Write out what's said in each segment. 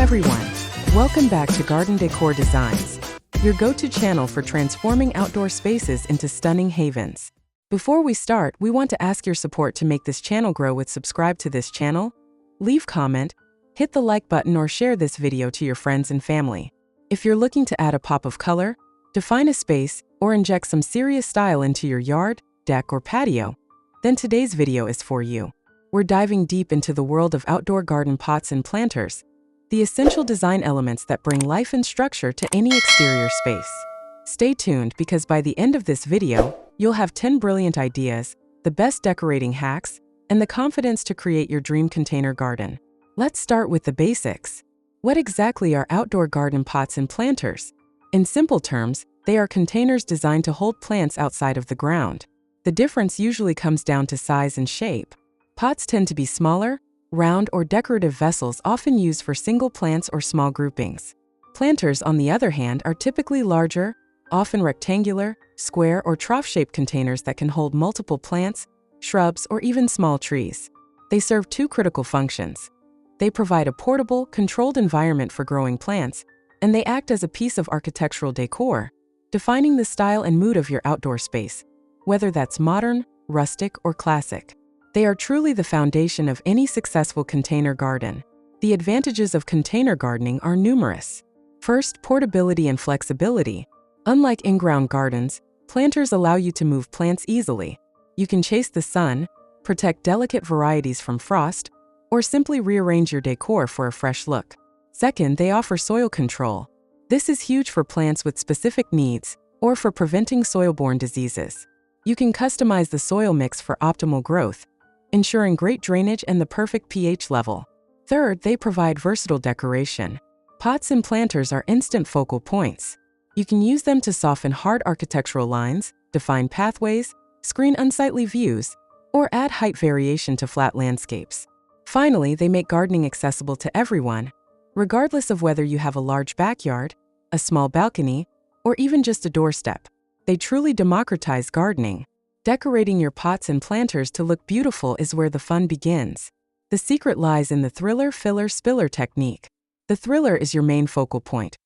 everyone! Welcome back to Garden Decor Designs, your go-to channel for transforming outdoor spaces into stunning havens. Before we start, we want to ask your support to make this channel grow. Subscribe to this channel, leave comment, hit the like button or share this video to your friends and family. If you're looking to add a pop of color, define a space, or inject some serious style into your yard, deck or patio, then today's video is for you. We're diving deep into the world of outdoor garden pots and planters, the essential design elements that bring life and structure to any exterior space. Stay tuned because by the end of this video, you'll have 10 brilliant ideas, the best decorating hacks, and the confidence to create your dream container garden. Let's start with the basics. What exactly are outdoor garden pots and planters? In simple terms, they are containers designed to hold plants outside of the ground. The difference usually comes down to size and shape. Pots tend to be smaller, round or decorative vessels often used for single plants or small groupings. Planters, on the other hand, are typically larger, often rectangular, square or trough-shaped containers that can hold multiple plants, shrubs, or even small trees. They serve two critical functions. They provide a portable, controlled environment for growing plants, and they act as a piece of architectural decor, defining the style and mood of your outdoor space, whether that's modern, rustic, or classic. They are truly the foundation of any successful container garden. The advantages of container gardening are numerous. First, portability and flexibility. Unlike in-ground gardens, planters allow you to move plants easily. You can chase the sun, protect delicate varieties from frost, or simply rearrange your decor for a fresh look. Second, they offer soil control. This is huge for plants with specific needs or for preventing soil-borne diseases. You can customize the soil mix for optimal growth, ensuring great drainage and the perfect pH level. Third, they provide versatile decoration. Pots and planters are instant focal points. You can use them to soften hard architectural lines, define pathways, screen unsightly views, or add height variation to flat landscapes. Finally, they make gardening accessible to everyone, regardless of whether you have a large backyard, a small balcony, or even just a doorstep. They truly democratize gardening. Decorating your pots and planters to look beautiful is where the fun begins. The secret lies in the thriller, filler, spiller technique. The thriller is your main focal point.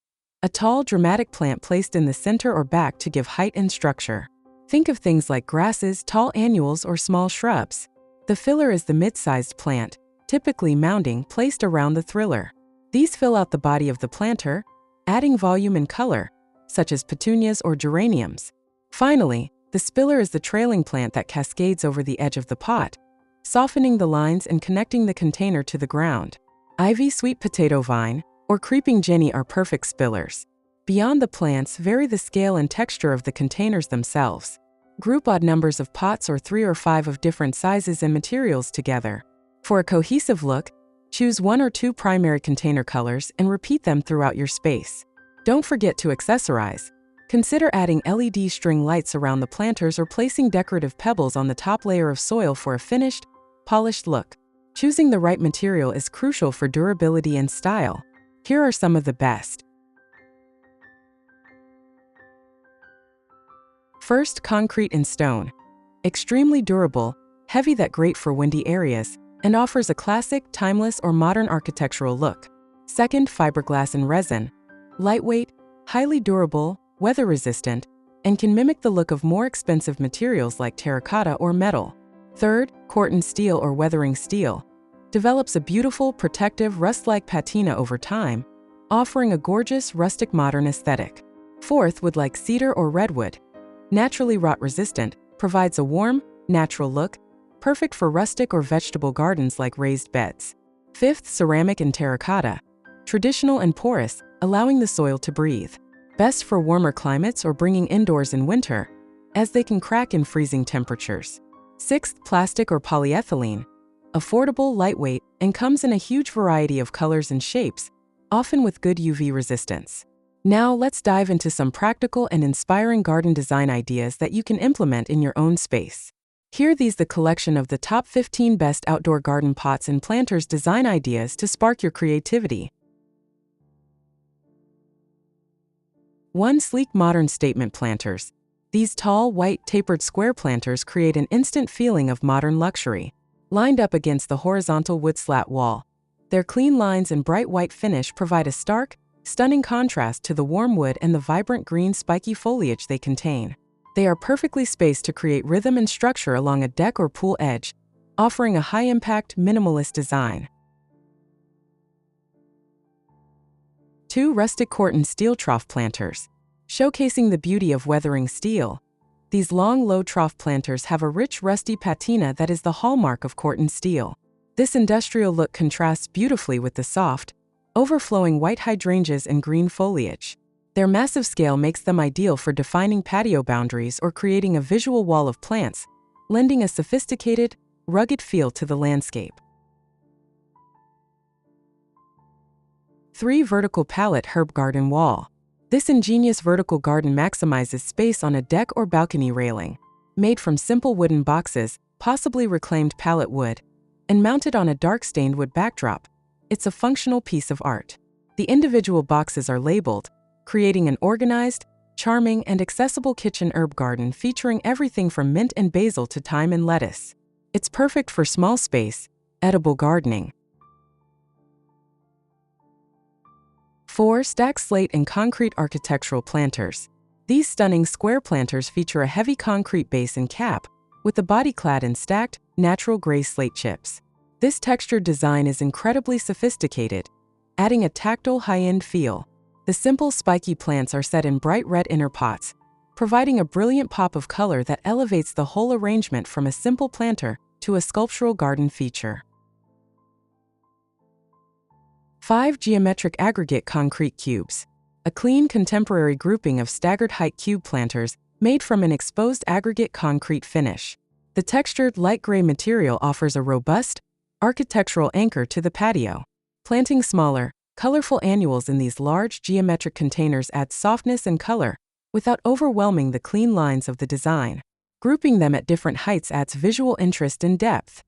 A tall, dramatic plant placed in the center or back to give height and structure. Think of things like grasses, tall annuals, or small shrubs. The filler is the mid-sized plant, typically mounding, placed around the thriller. These fill out the body of the planter, adding volume and color, such as petunias or geraniums. Finally, the spiller is the trailing plant that cascades over the edge of the pot, softening the lines and connecting the container to the ground. Ivy, sweet potato vine, or creeping jenny are perfect spillers. Beyond the plants, vary the scale and texture of the containers themselves. Group odd numbers of pots or 3 or 5 of different sizes and materials together. For a cohesive look, choose 1 or 2 primary container colors and repeat them throughout your space. Don't forget to accessorize. Consider adding LED string lights around the planters or placing decorative pebbles on the top layer of soil for a finished, polished look. Choosing the right material is crucial for durability and style. Here are some of the best. First, concrete and stone. Extremely durable, heavy that great for windy areas, and offers a classic, timeless, or modern architectural look. Second, fiberglass and resin. Lightweight, highly durable, weather-resistant, and can mimic the look of more expensive materials like terracotta or metal. Third, corten steel or weathering steel. Develops a beautiful, protective, rust-like patina over time, offering a gorgeous, rustic modern aesthetic. Fourth, wood like cedar or redwood. Naturally rot-resistant, provides a warm, natural look, perfect for rustic or vegetable gardens like raised beds. Fifth, ceramic and terracotta. Traditional and porous, allowing the soil to breathe. Best for warmer climates or bringing indoors in winter, as they can crack in freezing temperatures. Sixth, plastic or polyethylene. Affordable, lightweight, and comes in a huge variety of colors and shapes, often with good UV resistance. Now let's dive into some practical and inspiring garden design ideas that you can implement in your own space. Here these the collection of the top 15 best outdoor garden pots and planters design ideas to spark your creativity. 1. Sleek modern statement planters. These tall, white, tapered square planters create an instant feeling of modern luxury. Lined up against the horizontal wood slat wall, Their clean lines and bright white finish provide a stark, stunning contrast to the warm wood and the vibrant green spiky foliage they contain. They are perfectly spaced to create rhythm and structure along a deck or pool edge, offering a high-impact, minimalist design. 2 rustic Corten steel trough planters. Showcasing the beauty of weathering steel, these long, low trough planters have a rich, rusty patina that is the hallmark of Corten steel. This industrial look contrasts beautifully with the soft, overflowing white hydrangeas and green foliage. Their massive scale makes them ideal for defining patio boundaries or creating a visual wall of plants, lending a sophisticated, rugged feel to the landscape. 3 vertical pallet herb garden wall. This ingenious vertical garden maximizes space on a deck or balcony railing. Made from simple wooden boxes, possibly reclaimed pallet wood, and mounted on a dark stained wood backdrop, it's a functional piece of art. The individual boxes are labeled, creating an organized, charming, and accessible kitchen herb garden featuring everything from mint and basil to thyme and lettuce. It's perfect for small space, edible gardening. 4 stacked slate and concrete architectural planters. These stunning square planters feature a heavy concrete base and cap, with the body clad in stacked, natural gray slate chips. This textured design is incredibly sophisticated, adding a tactile high-end feel. The simple spiky plants are set in bright red inner pots, providing a brilliant pop of color that elevates the whole arrangement from a simple planter to a sculptural garden feature. 5 geometric aggregate concrete cubes. A clean contemporary grouping of staggered height cube planters made from an exposed aggregate concrete finish. The textured light gray material offers a robust, architectural anchor to the patio. Planting smaller, colorful annuals in these large geometric containers adds softness and color without overwhelming the clean lines of the design. Grouping them at different heights adds visual interest and depth.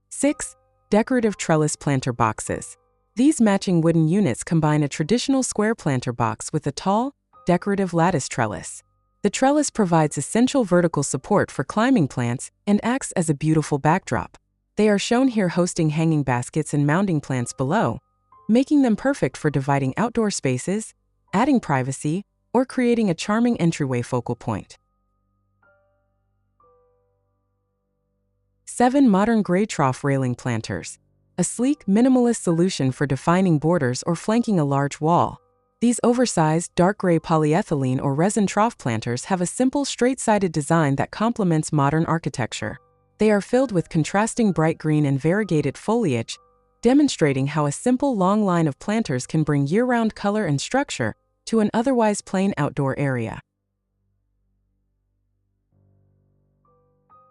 6 decorative trellis planter boxes. These matching wooden units combine a traditional square planter box with a tall, decorative lattice trellis. The trellis provides essential vertical support for climbing plants and acts as a beautiful backdrop. They are shown here hosting hanging baskets and mounting plants below, making them perfect for dividing outdoor spaces, adding privacy, or creating a charming entryway focal point. 7 modern gray trough railing planters. A sleek, minimalist solution for defining borders or flanking a large wall. These oversized, dark gray polyethylene or resin trough planters have a simple, straight-sided design that complements modern architecture. They are filled with contrasting bright green and variegated foliage, demonstrating how a simple, long line of planters can bring year-round color and structure to an otherwise plain outdoor area.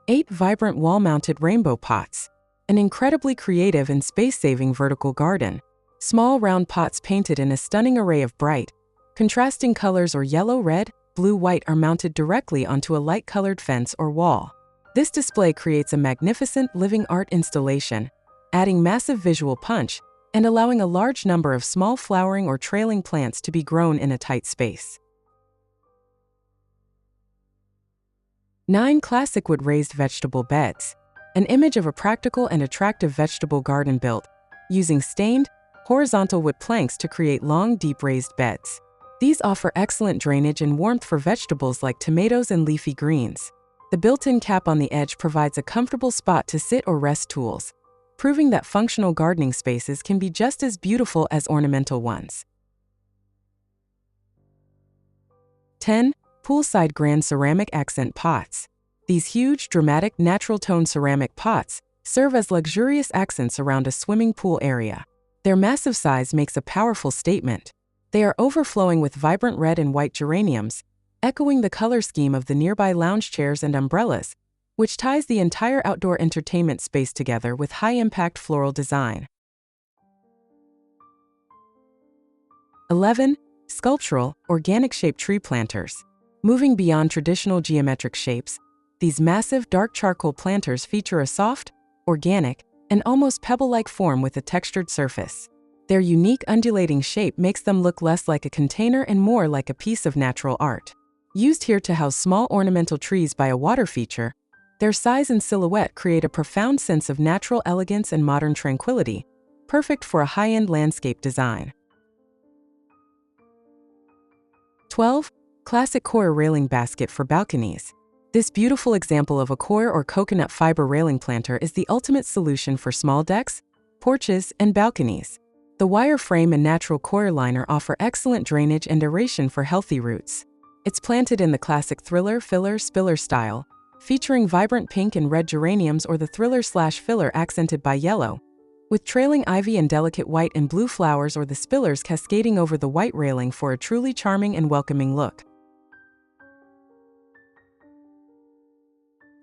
8 vibrant wall-mounted rainbow pots. An incredibly creative and space-saving vertical garden. Small round pots painted in a stunning array of bright, contrasting colors or yellow, red, blue, white are mounted directly onto a light-colored fence or wall. This display creates a magnificent living art installation, adding massive visual punch and allowing a large number of small flowering or trailing plants to be grown in a tight space. 9 classic wood raised vegetable beds. An image of a practical and attractive vegetable garden built using stained, horizontal wood planks to create long, deep raised beds. These offer excellent drainage and warmth for vegetables like tomatoes and leafy greens. The built-in cap on the edge provides a comfortable spot to sit or rest tools, proving that functional gardening spaces can be just as beautiful as ornamental ones. 10 poolside grand ceramic accent pots. These huge, dramatic, natural tone ceramic pots serve as luxurious accents around a swimming pool area. Their massive size makes a powerful statement. They are overflowing with vibrant red and white geraniums, echoing the color scheme of the nearby lounge chairs and umbrellas, which ties the entire outdoor entertainment space together with high-impact floral design. 11 sculptural, organic-shaped tree planters. Moving beyond traditional geometric shapes, these massive dark charcoal planters feature a soft, organic, and almost pebble-like form with a textured surface. Their unique undulating shape makes them look less like a container and more like a piece of natural art. Used here to house small ornamental trees by a water feature, Their size and silhouette create a profound sense of natural elegance and modern tranquility, perfect for a high-end landscape design. 12. Classic coir railing basket for balconies. This beautiful example of a coir or coconut fiber railing planter is the ultimate solution for small decks, porches, and balconies. The wire frame and natural coir liner offer excellent drainage and aeration for healthy roots. It's planted in the classic thriller, filler, spiller style, featuring vibrant pink and red geraniums or the thriller/filler accented by yellow, with trailing ivy and delicate white and blue flowers or the spillers cascading over the white railing for a truly charming and welcoming look.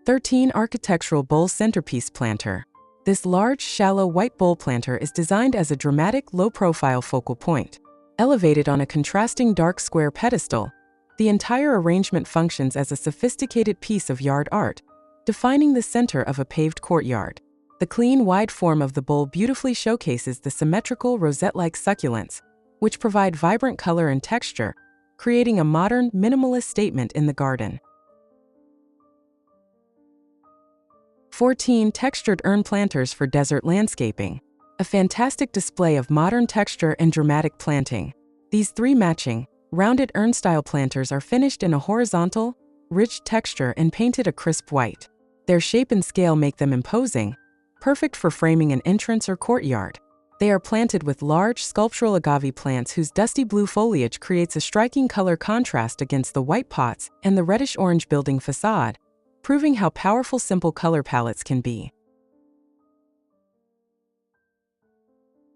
13. Architectural bowl centerpiece planter. This large, shallow white bowl planter is designed as a dramatic, low-profile focal point. Elevated on a contrasting dark square pedestal, the entire arrangement functions as a sophisticated piece of yard art, defining the center of a paved courtyard. The clean, wide form of the bowl beautifully showcases the symmetrical, rosette-like succulents, which provide vibrant color and texture, creating a modern, minimalist statement in the garden. 14. Textured urn planters for desert landscaping. A fantastic display of modern texture and dramatic planting. These three matching, rounded urn-style planters are finished in a horizontal, rich texture and painted a crisp white. Their shape and scale make them imposing, perfect for framing an entrance or courtyard. They are planted with large sculptural agave plants whose dusty blue foliage creates a striking color contrast against the white pots and the reddish-orange building facade, proving how powerful simple color palettes can be.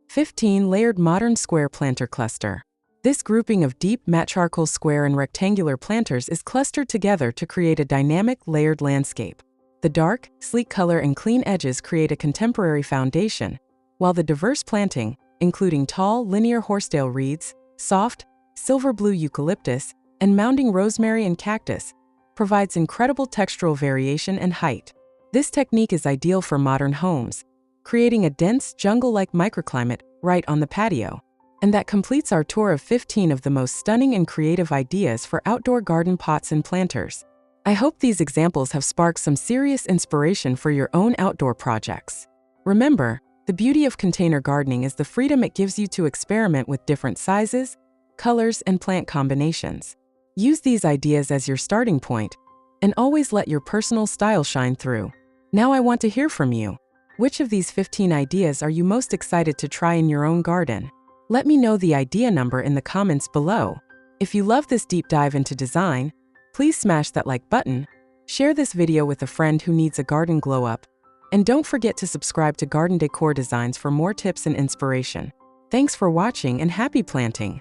15. Layered modern square planter cluster. This grouping of deep matte charcoal square and rectangular planters is clustered together to create a dynamic, layered landscape. The dark, sleek color and clean edges create a contemporary foundation, while the diverse planting, including tall, linear horsetail reeds, soft, silver blue eucalyptus, and mounding rosemary and cactus, provides incredible textural variation and height. This technique is ideal for modern homes, creating a dense, jungle-like microclimate right on the patio. And that completes our tour of 15 of the most stunning and creative ideas for outdoor garden pots and planters. I hope these examples have sparked some serious inspiration for your own outdoor projects. Remember, the beauty of container gardening is the freedom it gives you to experiment with different sizes, colors, and plant combinations. Use these ideas as your starting point, and always let your personal style shine through. Now I want to hear from you. Which of these 15 ideas are you most excited to try in your own garden? Let me know the idea number in the comments below. If you love this deep dive into design, please smash that like button, share this video with a friend who needs a garden glow up, and don't forget to subscribe to Garden Decor Designs for more tips and inspiration. Thanks for watching and happy planting!